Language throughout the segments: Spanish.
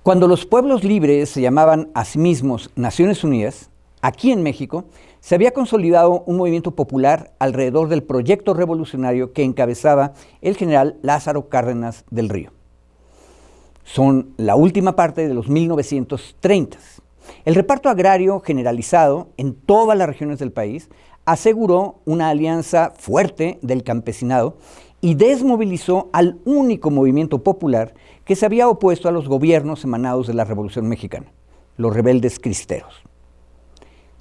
Cuando los pueblos libres se llamaban a sí mismos Naciones Unidas, aquí en México se había consolidado un movimiento popular alrededor del proyecto revolucionario que encabezaba el general Lázaro Cárdenas del Río. Son la última parte de los 1930. El reparto agrario generalizado en todas las regiones del país aseguró una alianza fuerte del campesinado y desmovilizó al único movimiento popular que se había opuesto a los gobiernos emanados de la Revolución Mexicana, los rebeldes cristeros.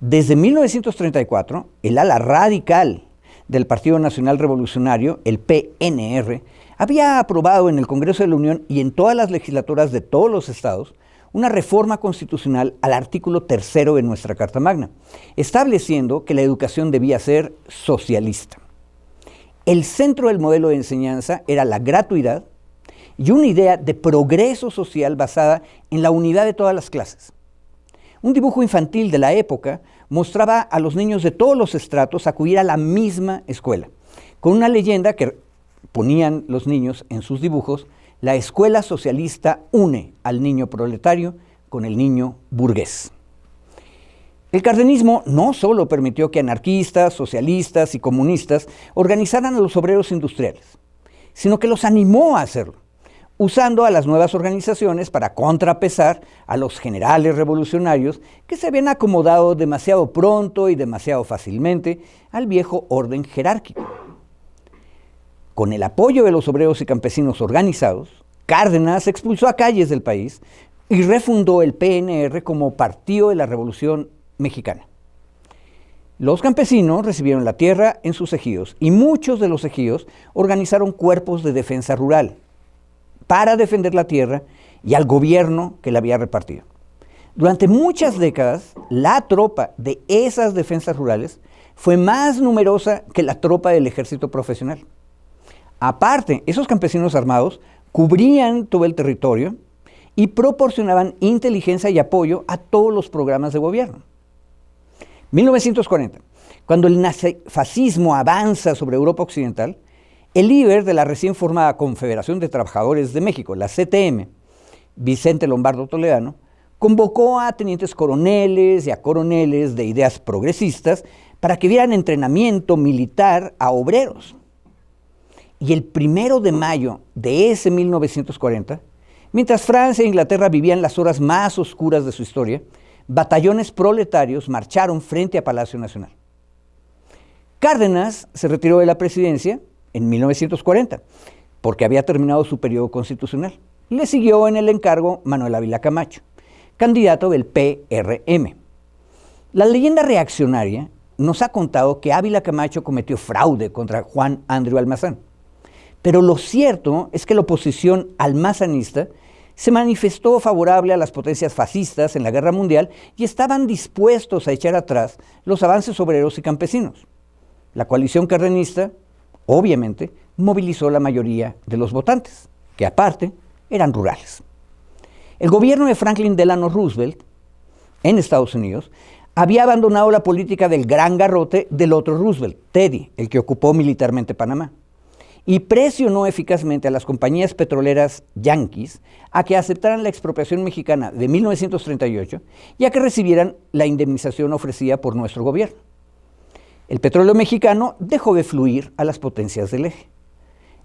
Desde 1934, el ala radical del Partido Nacional Revolucionario, el PNR, había aprobado en el Congreso de la Unión y en todas las legislaturas de todos los estados una reforma constitucional al artículo 3 de nuestra Carta Magna, estableciendo que la educación debía ser socialista. El centro del modelo de enseñanza era la gratuidad y una idea de progreso social basada en la unidad de todas las clases. Un dibujo infantil de la época mostraba a los niños de todos los estratos acudir a la misma escuela, con una leyenda que ponían los niños en sus dibujos: la escuela socialista une al niño proletario con el niño burgués. El cardenismo no solo permitió que anarquistas, socialistas y comunistas organizaran a los obreros industriales, sino que los animó a hacerlo, usando a las nuevas organizaciones para contrapesar a los generales revolucionarios que se habían acomodado demasiado pronto y demasiado fácilmente al viejo orden jerárquico. Con el apoyo de los obreros y campesinos organizados, Cárdenas expulsó a Calles del país y refundó el PNR como Partido de la Revolución Mexicana. Los campesinos recibieron la tierra en sus ejidos y muchos de los ejidos organizaron cuerpos de defensa rural para defender la tierra y al gobierno que la había repartido. Durante muchas décadas, la tropa de esas defensas rurales fue más numerosa que la tropa del ejército profesional. Aparte, esos campesinos armados cubrían todo el territorio y proporcionaban inteligencia y apoyo a todos los programas de gobierno. 1940, cuando el nazifascismo avanza sobre Europa Occidental, el líder de la recién formada Confederación de Trabajadores de México, la CTM, Vicente Lombardo Toledano, convocó a tenientes coroneles y a coroneles de ideas progresistas para que dieran entrenamiento militar a obreros. Y el 1 de mayo de ese 1940, mientras Francia e Inglaterra vivían las horas más oscuras de su historia, batallones proletarios marcharon frente a Palacio Nacional. Cárdenas se retiró de la presidencia en 1940, porque había terminado su periodo constitucional. Le siguió en el encargo Manuel Ávila Camacho, candidato del PRM. La leyenda reaccionaria nos ha contado que Ávila Camacho cometió fraude contra Juan Andrew Almazán, pero lo cierto es que la oposición almazanista se manifestó favorable a las potencias fascistas en la Guerra Mundial y estaban dispuestos a echar atrás los avances obreros y campesinos. La coalición cardenista, obviamente, movilizó la mayoría de los votantes, que aparte eran rurales. El gobierno de Franklin Delano Roosevelt, en Estados Unidos, había abandonado la política del gran garrote del otro Roosevelt, Teddy, el que ocupó militarmente Panamá, y presionó eficazmente a las compañías petroleras yanquis a que aceptaran la expropiación mexicana de 1938 y a que recibieran la indemnización ofrecida por nuestro gobierno. El petróleo mexicano dejó de fluir a las potencias del eje.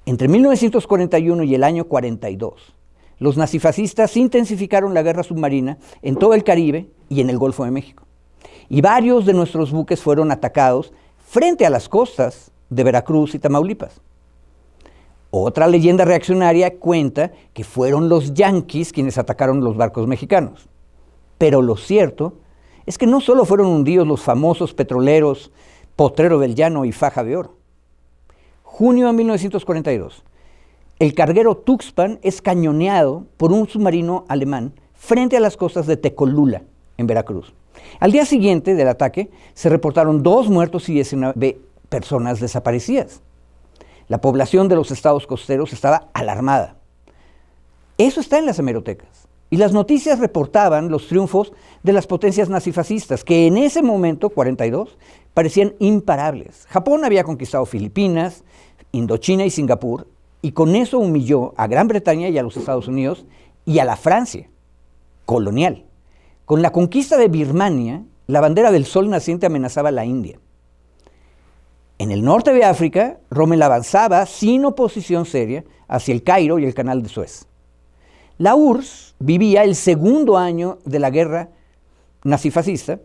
Entre 1941 y el año 42, los nazifascistas intensificaron la guerra submarina en todo el Caribe y en el Golfo de México. Y varios de nuestros buques fueron atacados frente a las costas de Veracruz y Tamaulipas. Otra leyenda reaccionaria cuenta que fueron los yanquis quienes atacaron los barcos mexicanos. Pero lo cierto es que no solo fueron hundidos los famosos petroleros Potrero del Llano y Faja de Oro. Junio de 1942, el carguero Tuxpan es cañoneado por un submarino alemán frente a las costas de Tecolula, en Veracruz. Al día siguiente del ataque se reportaron 2 muertos y 19 personas desaparecidas. La población de los estados costeros estaba alarmada. Eso está en las hemerotecas. Y las noticias reportaban los triunfos de las potencias nazifascistas, que en ese momento, 42, parecían imparables. Japón había conquistado Filipinas, Indochina y Singapur, y con eso humilló a Gran Bretaña y a los Estados Unidos y a la Francia. colonial. Con la conquista de Birmania, la bandera del sol naciente amenazaba a la India. En el norte de África, Rommel avanzaba sin oposición seria hacia el Cairo y el Canal de Suez. La URSS vivía el segundo año de la guerra nazifascista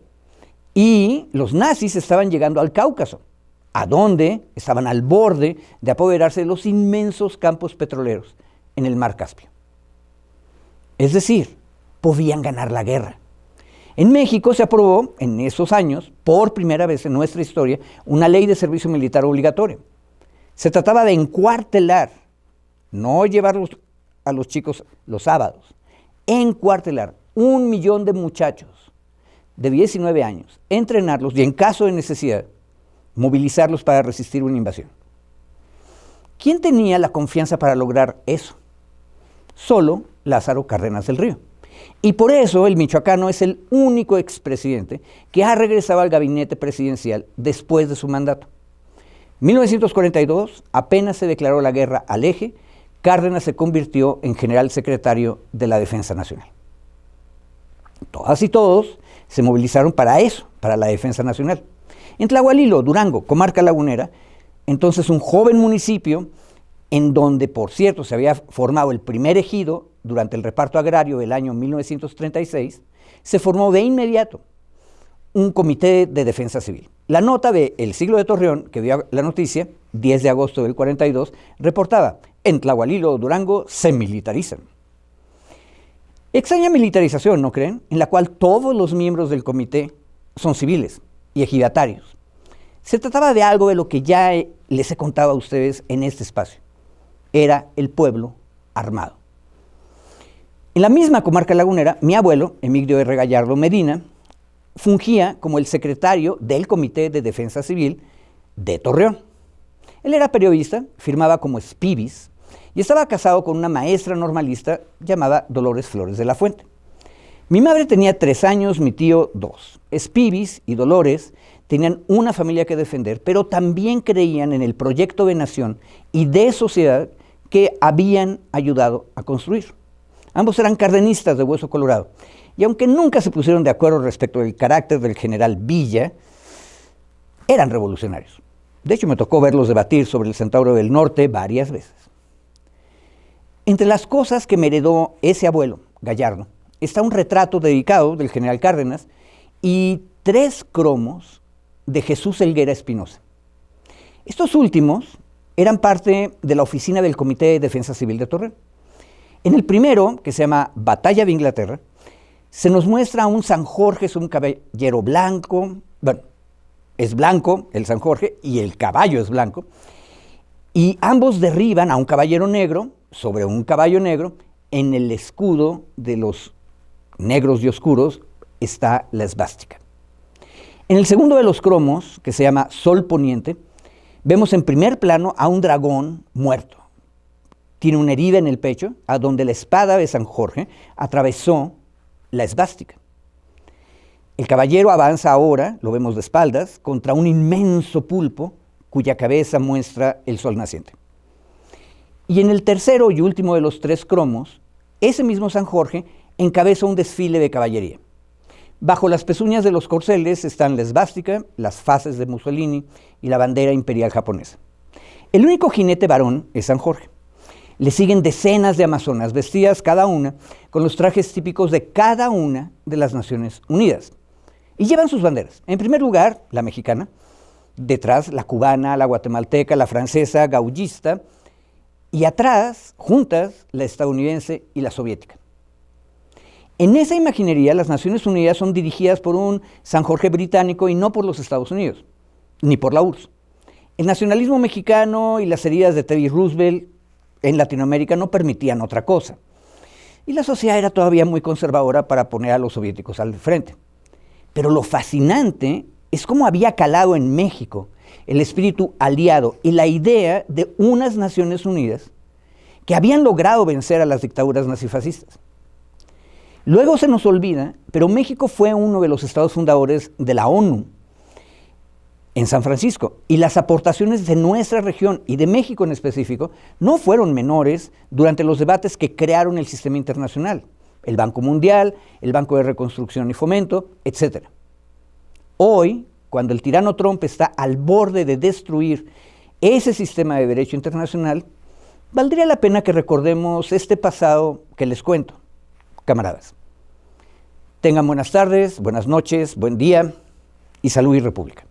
y los nazis estaban llegando al Cáucaso, a donde estaban al borde de apoderarse de los inmensos campos petroleros en el mar Caspio. Es decir, podían ganar la guerra. En México se aprobó en esos años, por primera vez en nuestra historia, una ley de servicio militar obligatorio. Se trataba de encuartelar, no llevarlos a los chicos los sábados, encuartelar 1 millón de muchachos de 19 años, entrenarlos y en caso de necesidad, movilizarlos para resistir una invasión. ¿Quién tenía la confianza para lograr eso? Solo Lázaro Cárdenas del Río. Y por eso el michoacano es el único expresidente que ha regresado al gabinete presidencial después de su mandato. En 1942, apenas se declaró la guerra al Eje, Cárdenas se convirtió en general secretario de la Defensa Nacional. Todas y todos se movilizaron para eso, para la Defensa Nacional. En Tlahualilo, Durango, comarca lagunera, entonces un joven municipio en donde, por cierto, se había formado el primer ejido durante el reparto agrario del año 1936, se formó de inmediato un comité de defensa civil. La nota de El Siglo de Torreón, que dio la noticia, 10 de agosto del 42, reportaba: en Tlahualilo, Durango, se militarizan. Extraña militarización, ¿no creen? En la cual todos los miembros del comité son civiles y ejidatarios. Se trataba de algo de lo que ya les he contado a ustedes en este espacio. Era el pueblo armado. En la misma comarca lagunera, mi abuelo, Emilio R. Gallardo Medina, fungía como el secretario del Comité de Defensa Civil de Torreón. Él era periodista, firmaba como Espibis, y estaba casado con una maestra normalista llamada Dolores Flores de la Fuente. Mi madre tenía 3 años, mi tío 2. Espibis y Dolores tenían una familia que defender, pero también creían en el proyecto de nación y de sociedad que habían ayudado a construir. Ambos eran cardenistas de hueso colorado, y aunque nunca se pusieron de acuerdo respecto del carácter del general Villa, eran revolucionarios. De hecho, me tocó verlos debatir sobre el Centauro del Norte varias veces. Entre las cosas que me heredó ese abuelo, Gallardo, está un retrato dedicado del general Cárdenas y 3 cromos de Jesús Helguera Espinosa. Estos últimos eran parte de la oficina del Comité de Defensa Civil de Torreón. En el primero, que se llama Batalla de Inglaterra, se nos muestra a un San Jorge, es un caballero blanco, bueno, es blanco el San Jorge y el caballo es blanco, y ambos derriban a un caballero negro sobre un caballo negro. En el escudo de los negros y oscuros está la esvástica. En el segundo de los cromos, que se llama Sol Poniente, vemos en primer plano a un dragón muerto. Tiene una herida en el pecho, a donde la espada de San Jorge atravesó la esvástica. El caballero avanza ahora, lo vemos de espaldas, contra un inmenso pulpo cuya cabeza muestra el sol naciente. Y en el tercero y último de los 3 cromos, ese mismo San Jorge encabeza un desfile de caballería. Bajo las pezuñas de los corceles están la esvástica, las faces de Mussolini y la bandera imperial japonesa. El único jinete varón es San Jorge. Le siguen decenas de amazonas, vestidas cada una con los trajes típicos de cada una de las Naciones Unidas. Y llevan sus banderas. En primer lugar, la mexicana, detrás la cubana, la guatemalteca, la francesa, gaullista, y atrás, juntas, la estadounidense y la soviética. En esa imaginería, las Naciones Unidas son dirigidas por un San Jorge británico y no por los Estados Unidos, ni por la URSS. El nacionalismo mexicano y las heridas de Teddy Roosevelt en Latinoamérica no permitían otra cosa. Y la sociedad era todavía muy conservadora para poner a los soviéticos al frente. Pero lo fascinante es cómo había calado en México el espíritu aliado y la idea de unas Naciones Unidas que habían logrado vencer a las dictaduras nazifascistas. Luego se nos olvida, pero México fue uno de los estados fundadores de la ONU en San Francisco, y las aportaciones de nuestra región y de México en específico no fueron menores durante los debates que crearon el sistema internacional. el Banco Mundial, el Banco de Reconstrucción y Fomento, etc. Hoy, cuando el tirano Trump está al borde de destruir ese sistema de derecho internacional, valdría la pena que recordemos este pasado que les cuento, camaradas. Tengan buenas tardes, buenas noches, buen día y salud y república.